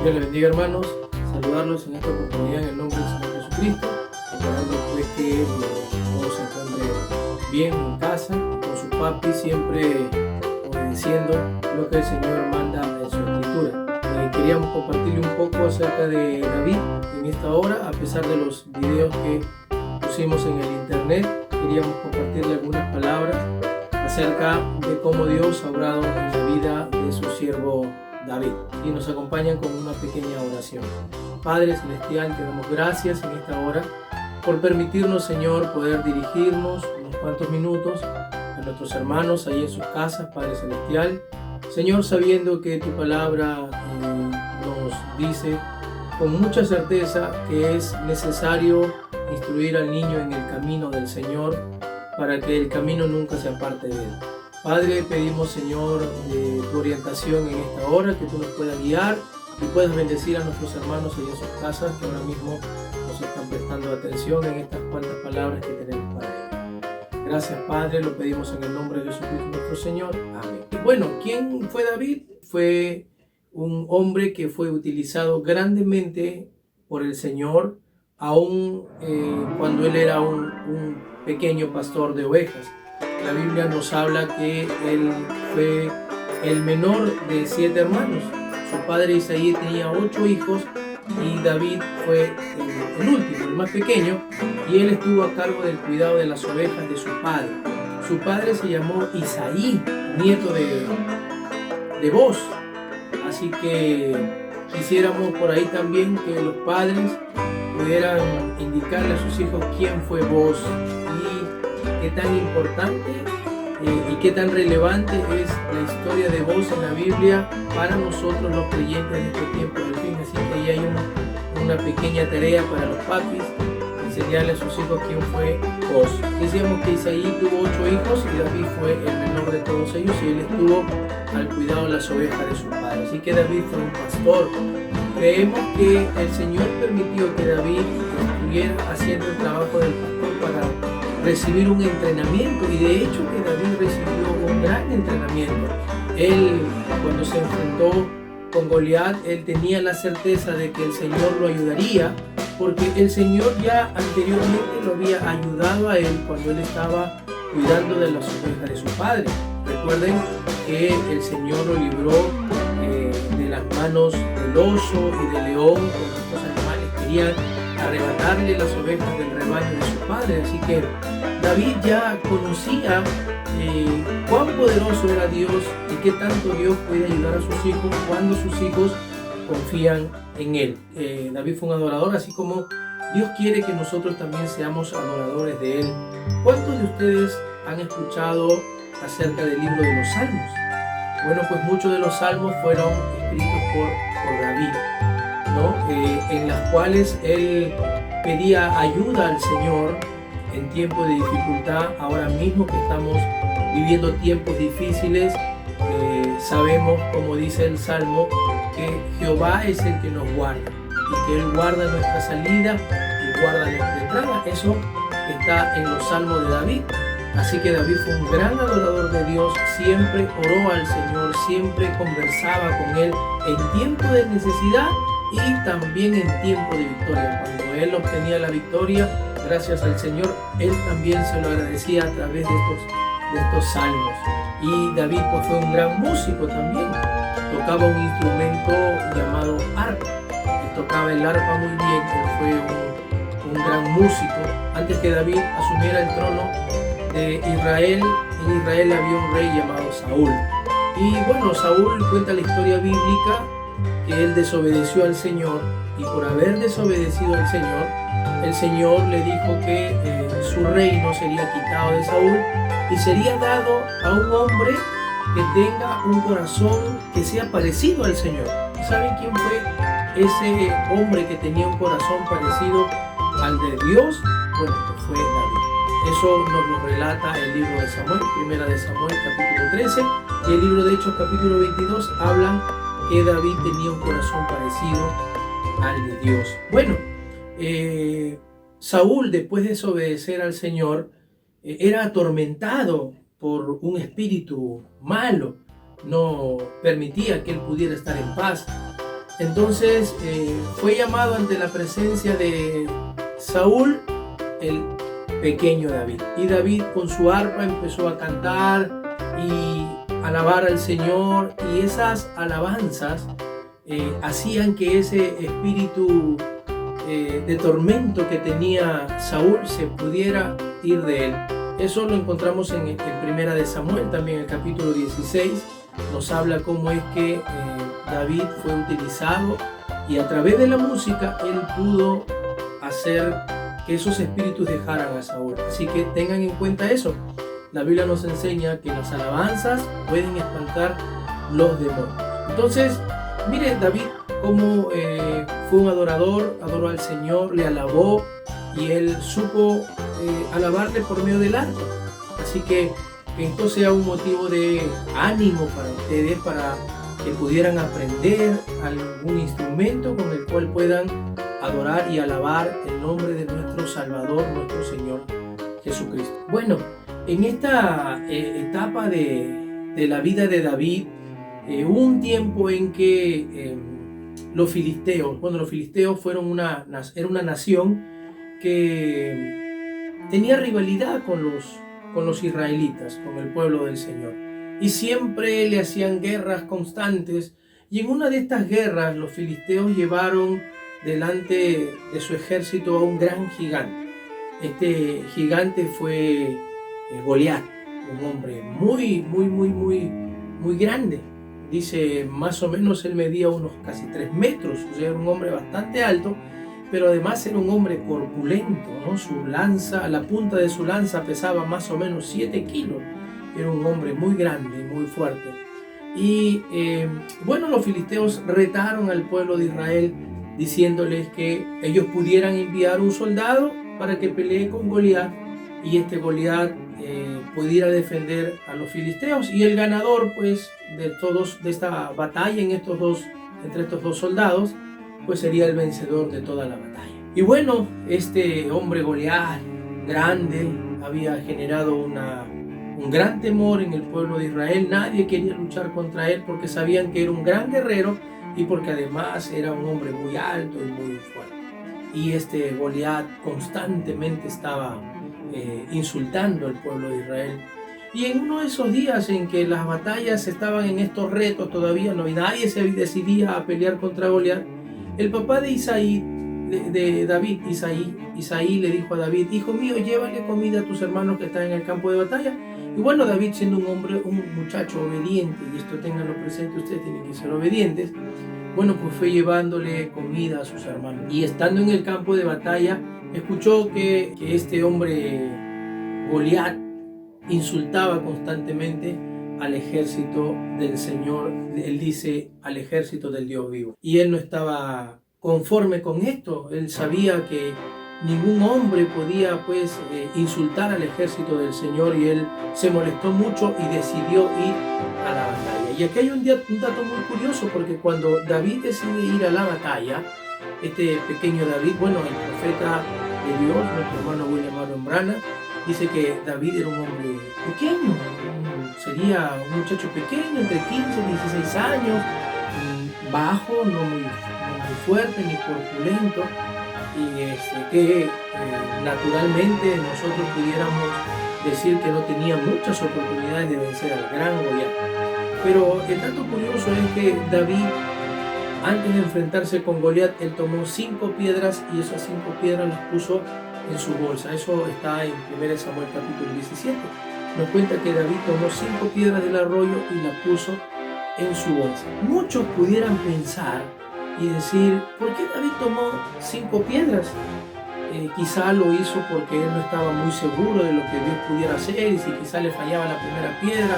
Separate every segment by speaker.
Speaker 1: Dios les bendiga, hermanos. Saludarlos en esta oportunidad en el nombre del Señor Jesucristo, esperando pues que todos se encuentren bien en casa, con sus papis, siempre obedeciendo lo que el Señor manda en su Escritura. Queríamos compartirle un poco acerca de David en esta hora, a pesar de los videos que pusimos en el internet. Queríamos compartirle algunas palabras acerca de cómo Dios ha obrado en la vida de su siervo David, y nos acompañan con una pequeña oración. Padre Celestial, te damos gracias en esta hora por permitirnos, Señor, poder dirigirnos unos cuantos minutos a nuestros hermanos ahí en sus casas, Padre Celestial. Señor, sabiendo que tu palabra nos dice con mucha certeza que es necesario instruir al niño en el camino del Señor para que el camino nunca se aparte de él. Padre, pedimos, Señor, tu orientación en esta hora, que tú nos puedas guiar y puedas bendecir a nuestros hermanos ahí en sus casas que ahora mismo nos están prestando atención en estas cuantas palabras que tenemos para ellos. Gracias, Padre, lo pedimos en el nombre de Jesucristo nuestro Señor. Amén. Y bueno, ¿quién fue David? Fue un hombre que fue utilizado grandemente por el Señor, aún cuando él era un pequeño pastor de ovejas. La Biblia nos habla que él fue el menor de 7 hermanos. Su padre Isaí tenía 8 hijos y David fue el último, el más pequeño, y él estuvo a cargo del cuidado de las ovejas de su padre. Su padre se llamó Isaí, nieto de Booz. Así que quisiéramos por ahí también que los padres pudieran indicarle a sus hijos quién fue Booz y qué tan importante y qué tan relevante es la historia de Booz en la Biblia para nosotros los creyentes de este tiempo del fin. Así que ahí hay una pequeña tarea para los papis, enseñarle a sus hijos quién fue Booz. Decíamos que Isaí tuvo 8 hijos y David fue el menor de todos ellos, y él estuvo al cuidado de las ovejas de su padre. Así que David fue un pastor. Creemos que el Señor permitió que David estuviera haciendo el trabajo del pastor para recibir un entrenamiento, y de hecho que David recibió un gran entrenamiento. Él, cuando se enfrentó con Goliat, él tenía la certeza de que el Señor lo ayudaría, porque el Señor ya anteriormente lo había ayudado a él cuando él estaba cuidando de las ovejas de su padre. Recuerden que el Señor lo libró de las manos del oso y del león, cuando estos animales querían arrebatarle las ovejas del rebaño de su padre. Así que David ya conocía cuán poderoso era Dios y qué tanto Dios puede ayudar a sus hijos cuando sus hijos confían en él. David fue un adorador, así como Dios quiere que nosotros también seamos adoradores de él. ¿Cuántos de ustedes han escuchado acerca del libro de los Salmos? Bueno, pues muchos de los salmos fueron escritos por David, ¿no? En las cuales él pedía ayuda al Señor en tiempos de dificultad. Ahora mismo que estamos viviendo tiempos difíciles, sabemos, como dice el Salmo, que Jehová es el que nos guarda, y que Él guarda nuestra salida y guarda nuestra entrada. Eso está en los Salmos de David. Así que David fue un gran adorador de Dios, siempre oró al Señor, siempre conversaba con Él en tiempo de necesidad y también en tiempo de victoria. Cuando Él obtenía la victoria, gracias al Señor, Él también se lo agradecía a través de estos salmos. Y David pues fue un gran músico también. Tocaba un instrumento llamado arpa. Él tocaba el arpa muy bien. Él fue un gran músico. Antes que David asumiera el trono de Israel, en Israel había un rey llamado Saúl. Y bueno, Saúl cuenta la historia bíblica que él desobedeció al Señor, y por haber desobedecido al Señor, el Señor le dijo que su reino sería quitado de Saúl y sería dado a un hombre que tenga un corazón que sea parecido al Señor. ¿Saben quién fue ese hombre que tenía un corazón parecido al de Dios? Bueno, pues fue David. Eso nos lo relata el libro de Samuel, primera de Samuel, capítulo 13, y el libro de Hechos, capítulo 22, hablan que David tenía un corazón parecido al de Dios. Bueno, Saúl, después de desobedecer al Señor, era atormentado por un espíritu malo. No permitía que él pudiera estar en paz. Entonces fue llamado ante la presencia de Saúl el pequeño David. Y David con su arpa empezó a cantar y alabar al Señor, y esas alabanzas hacían que ese espíritu de tormento que tenía Saúl se pudiera ir de él. Eso lo encontramos en Primera de Samuel, también el capítulo 16, nos habla cómo es que David fue utilizado y a través de la música él pudo hacer que esos espíritus dejaran a Saúl. Así que tengan en cuenta eso. La Biblia nos enseña que las alabanzas pueden espantar los demonios. Entonces, mire David cómo fue un adorador, adoró al Señor, le alabó y él supo alabarle por medio del arpa. Así que esto sea un motivo de ánimo para ustedes, para que pudieran aprender algún instrumento con el cual puedan adorar y alabar el nombre de nuestro Salvador, nuestro Señor Jesucristo. Bueno, en esta etapa de la vida de David, hubo un tiempo en que los filisteos era una nación que tenía rivalidad con los israelitas, con el pueblo del Señor, y siempre le hacían guerras constantes. Y en una de estas guerras los filisteos llevaron delante de su ejército a un gran gigante. Este gigante fue Goliat, un hombre muy grande. Dice, más o menos él medía unos casi 3 metros, o sea, era un hombre bastante alto, pero además era un hombre corpulento, ¿no? Su lanza, la punta de su lanza pesaba más o menos 7 kilos. Era un hombre muy grande, muy fuerte. Y bueno, los filisteos retaron al pueblo de Israel diciéndoles que ellos pudieran enviar un soldado para que pelee con Goliat, y este Goliat pudiera defender a los filisteos, y el ganador pues de esta batalla entre estos dos soldados pues sería el vencedor de toda la batalla. Y bueno, este hombre Goliat grande había generado un gran temor en el pueblo de Israel. Nadie quería luchar contra él porque sabían que era un gran guerrero y porque además era un hombre muy alto y muy fuerte. Y este Goliat constantemente estaba insultando al pueblo de Israel. Y en uno de esos días en que las batallas estaban en estos retos, todavía nadie se decidía a pelear contra Goliat, el papá de David, Isaí le dijo a David: hijo mío, llévale comida a tus hermanos que están en el campo de batalla. Y bueno, David, siendo un muchacho obediente, y esto ténganlo presente, ustedes tienen que ser obedientes, bueno, pues fue llevándole comida a sus hermanos. Y estando en el campo de batalla, escuchó que este hombre Goliat insultaba constantemente al ejército del Señor. Él dice: al ejército del Dios vivo. Y él no estaba conforme con esto. Él sabía que ningún hombre podía pues insultar al ejército del Señor, y él se molestó mucho y decidió ir a la batalla. Y aquí hay un dato muy curioso, porque cuando David decide ir a la batalla, este pequeño David, bueno, el profeta de Dios, nuestro hermano William Aaron Branham, dice que David era un hombre pequeño, sería un muchacho pequeño, entre 15 y 16 años, bajo, no muy fuerte ni corpulento, y que naturalmente nosotros pudiéramos decir que no tenía muchas oportunidades de vencer al gran Goliat. Pero el dato curioso es que David, antes de enfrentarse con Goliat, él tomó 5 piedras y esas 5 piedras las puso en su bolsa. Eso está en 1 Samuel capítulo 17. Nos cuenta que David tomó 5 piedras del arroyo y las puso en su bolsa. Muchos pudieran pensar y decir: ¿por qué David tomó 5 piedras? Quizá lo hizo porque él no estaba muy seguro de lo que Dios pudiera hacer, y si quizá le fallaba la primera piedra,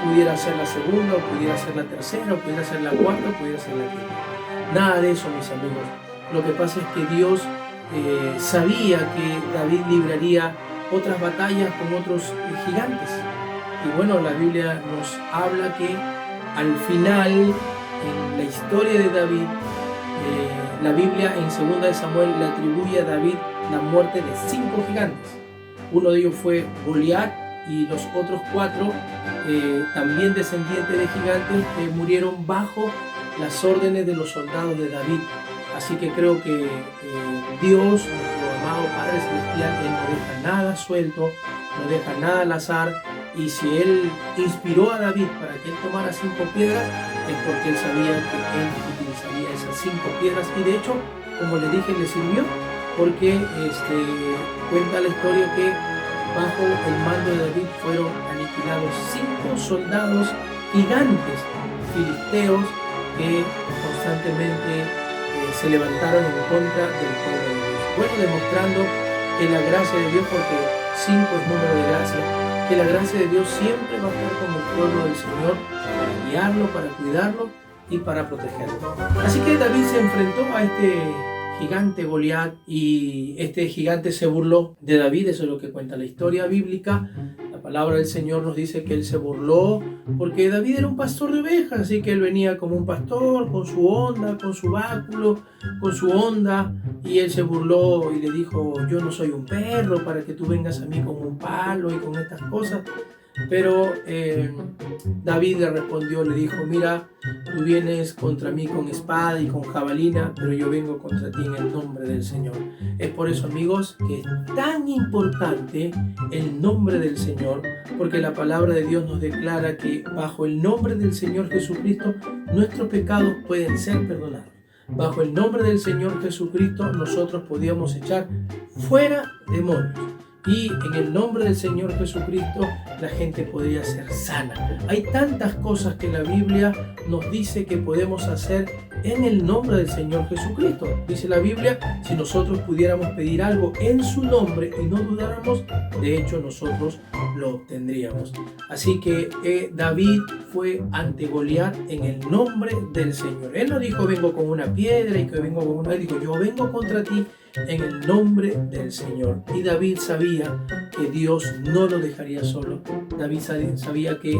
Speaker 1: pudiera ser la segunda, o pudiera ser la tercera, o pudiera ser la cuarta, o pudiera ser la quinta. Nada de eso, mis amigos. Lo que pasa es que Dios sabía que David libraría otras batallas con otros gigantes. Y bueno, la Biblia nos habla que al final, en la historia de David, la Biblia en 2 de Samuel le atribuye a David la muerte de 5 gigantes. Uno de ellos fue Goliat, y los otros 4 también descendientes de gigantes, murieron bajo las órdenes de los soldados de David. Así que creo que Dios, nuestro amado Padre Celestial, Él no deja nada suelto, no deja nada al azar. Y si Él inspiró a David para que Él tomara 5 piedras, es porque Él sabía que Él utilizaría esas 5 piedras. Y de hecho, como le dije, le sirvió, porque cuenta la historia que bajo el mando de David fueron aniquilados 5 soldados gigantes filisteos que constantemente se levantaron en contra del pueblo de Dios. Bueno, demostrando que la gracia de Dios, porque 5 es número de gracia, que la gracia de Dios siempre va a estar con el pueblo del Señor para guiarlo, para cuidarlo y para protegerlo. Así que David se enfrentó a este gigante Goliat, y este gigante se burló de David. Eso es lo que cuenta la historia bíblica. La palabra del Señor nos dice que él se burló porque David era un pastor de ovejas, así que él venía como un pastor con su onda, con su báculo, con su onda, y él se burló y le dijo: yo no soy un perro para que tú vengas a mí con un palo y con estas cosas. Pero David le respondió, le dijo: mira, tú vienes contra mí con espada y con jabalina, pero yo vengo contra ti en el nombre del Señor. Es por eso, amigos, que es tan importante el nombre del Señor, porque la palabra de Dios nos declara que bajo el nombre del Señor Jesucristo nuestros pecados pueden ser perdonados. Bajo el nombre del Señor Jesucristo nosotros podíamos echar fuera demonios. Y en el nombre del Señor Jesucristo la gente podría ser sana. Hay tantas cosas que la Biblia nos dice que podemos hacer en el nombre del Señor Jesucristo. Dice la Biblia, si nosotros pudiéramos pedir algo en su nombre y no dudáramos, de hecho nosotros lo obtendríamos. Así que David fue ante Goliat en el nombre del Señor. Él no dijo: vengo con una piedra y que vengo con una... Él dijo: yo vengo contra ti en el nombre del Señor. Y David sabía que Dios no lo dejaría solo. David sabía que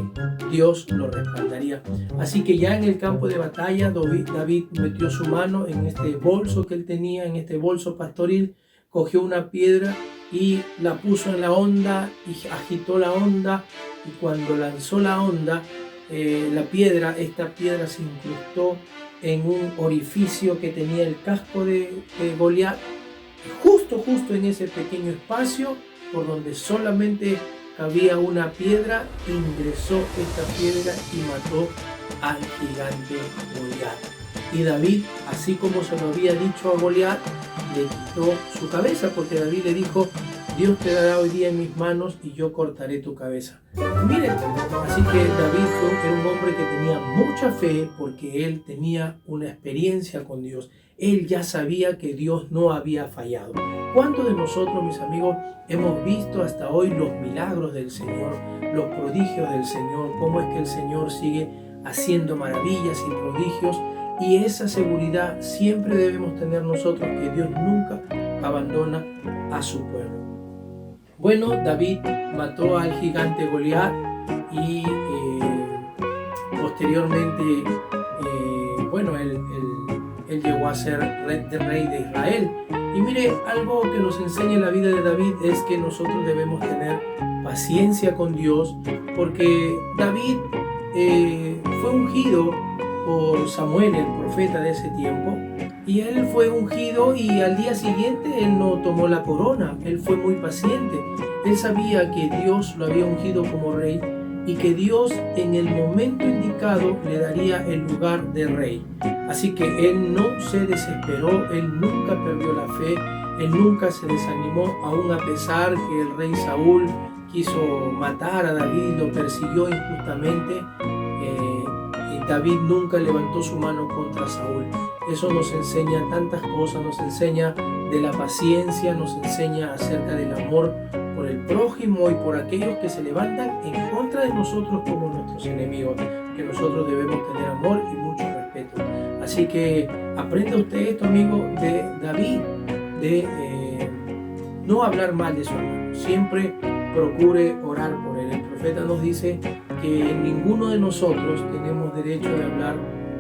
Speaker 1: Dios lo respaldaría. Así que ya en el campo de batalla, David metió su mano en este bolso que él tenía, en este bolso pastoril, cogió una piedra y la puso en la honda y agitó la honda, y cuando lanzó la honda, esta piedra se incrustó en un orificio que tenía el casco de Goliat. Justo en ese pequeño espacio por donde solamente cabía una piedra, ingresó esta piedra y mató al gigante Goliat. Y David, así como se lo había dicho a Goliat, le quitó su cabeza, porque David le dijo: Dios te dará hoy día en mis manos y yo cortaré tu cabeza. Y miren, así que David era un hombre que tenía mucha fe, porque él tenía una experiencia con Dios. Él ya sabía que Dios no había fallado. ¿Cuántos de nosotros, mis amigos, hemos visto hasta hoy los milagros del Señor, los prodigios del Señor, cómo es que el Señor sigue haciendo maravillas y prodigios? Y esa seguridad siempre debemos tener nosotros, que Dios nunca abandona a su pueblo. Bueno, David mató al gigante Goliat y posteriormente, él llegó a ser rey de Israel. Y mire, algo que nos enseña la vida de David es que nosotros debemos tener paciencia con Dios, porque David fue ungido por Samuel, el profeta de ese tiempo, y él fue ungido, y al día siguiente él no tomó la corona. Él fue muy paciente. Él sabía que Dios lo había ungido como rey y que Dios en el momento indicado le daría el lugar de rey. Así que él no se desesperó, él nunca perdió la fe, él nunca se desanimó, aún a pesar que el rey Saúl quiso matar a David, lo persiguió injustamente. David nunca levantó su mano contra Saúl. Eso nos enseña tantas cosas, nos enseña de la paciencia, nos enseña acerca del amor por el prójimo y por aquellos que se levantan en contra de nosotros como nuestros enemigos, que nosotros debemos tener amor y mucho respeto. Así que aprenda usted esto, amigo, de David, de no hablar mal de su hermano. Siempre procure orar por él. El profeta nos dice que ninguno de nosotros tenemos derecho de hablar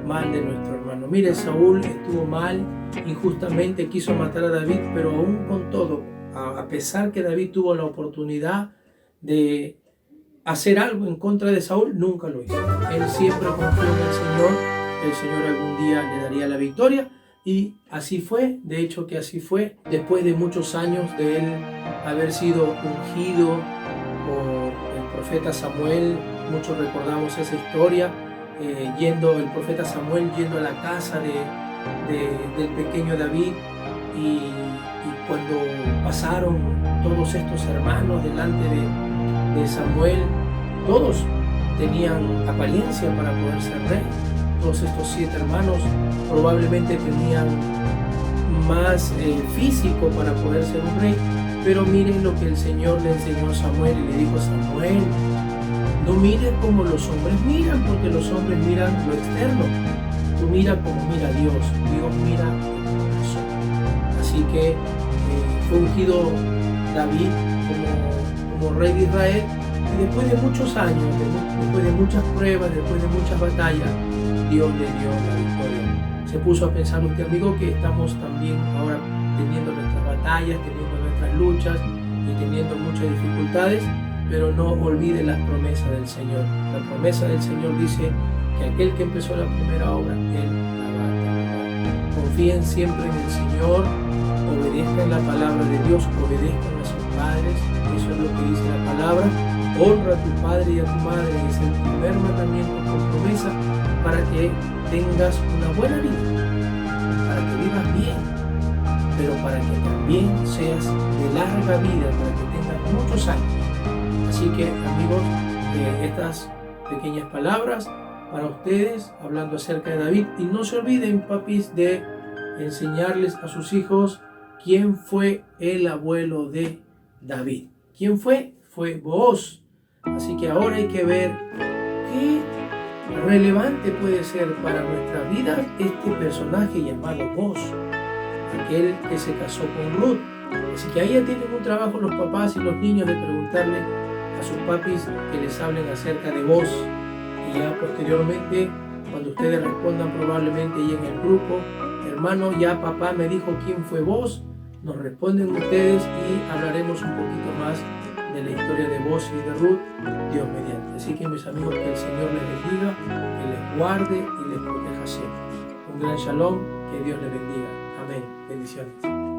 Speaker 1: mal de nuestro hermano. Mire, Saúl estuvo mal, injustamente quiso matar a David, pero aún con todo, a pesar que David tuvo la oportunidad de hacer algo en contra de Saúl, nunca lo hizo. Él siempre confió en el Señor, que el Señor algún día le daría la victoria. Y así fue, de hecho que así fue, después de muchos años de él haber sido ungido por el profeta Samuel. Muchos recordamos esa historia, el profeta Samuel yendo a la casa del pequeño David, y cuando pasaron todos estos hermanos delante de Samuel, todos tenían apariencia para poder ser rey. Todos estos 7 hermanos probablemente tenían más físico para poder ser un rey, pero miren lo que el Señor le enseñó a Samuel, y le dijo: Samuel, no mires como los hombres miran, porque los hombres miran lo externo. Tú mira como mira Dios. Dios mira el corazón. Así que fue ungido David como rey de Israel, y después de muchos años, después de muchas pruebas, después de muchas batallas, Dios le dio la victoria. Se puso a pensar usted, amigo, que estamos también ahora teniendo nuestras batallas, teniendo nuestras luchas y teniendo muchas dificultades, pero no olvide las promesas del Señor. La promesa del Señor dice que aquel que empezó la primera obra, Él la va a terminar. Confíen siempre en el Señor, obedezcan la palabra de Dios, obedezcan a sus padres. Eso es lo que dice la palabra. Honra a tu padre y a tu madre, es el primer mandamiento con promesa para que tengas una buena vida, para que vivas bien, pero para que también seas de larga vida, para que tengas muchos años. Así que, amigos, estas pequeñas palabras para ustedes, hablando acerca de David. Y no se olviden, papis, de enseñarles a sus hijos quién fue el abuelo de David. ¿Quién fue? Fue Booz. Así que ahora hay que ver qué relevante puede ser para nuestra vida este personaje llamado Booz, aquel que se casó con Ruth. Así que ahí ya tienen un trabajo los papás y los niños de preguntarle a sus papis que les hablen acerca de Booz. Y ya posteriormente, cuando ustedes respondan probablemente ahí en el grupo: hermano, ya papá me dijo quién fue Booz, nos responden ustedes y hablaremos un poquito más de la historia de Booz y de Ruth, Dios mediante. Así que, mis amigos, que el Señor les bendiga, que les guarde y les proteja siempre. Un gran shalom, que Dios les bendiga. Amén. Bendiciones.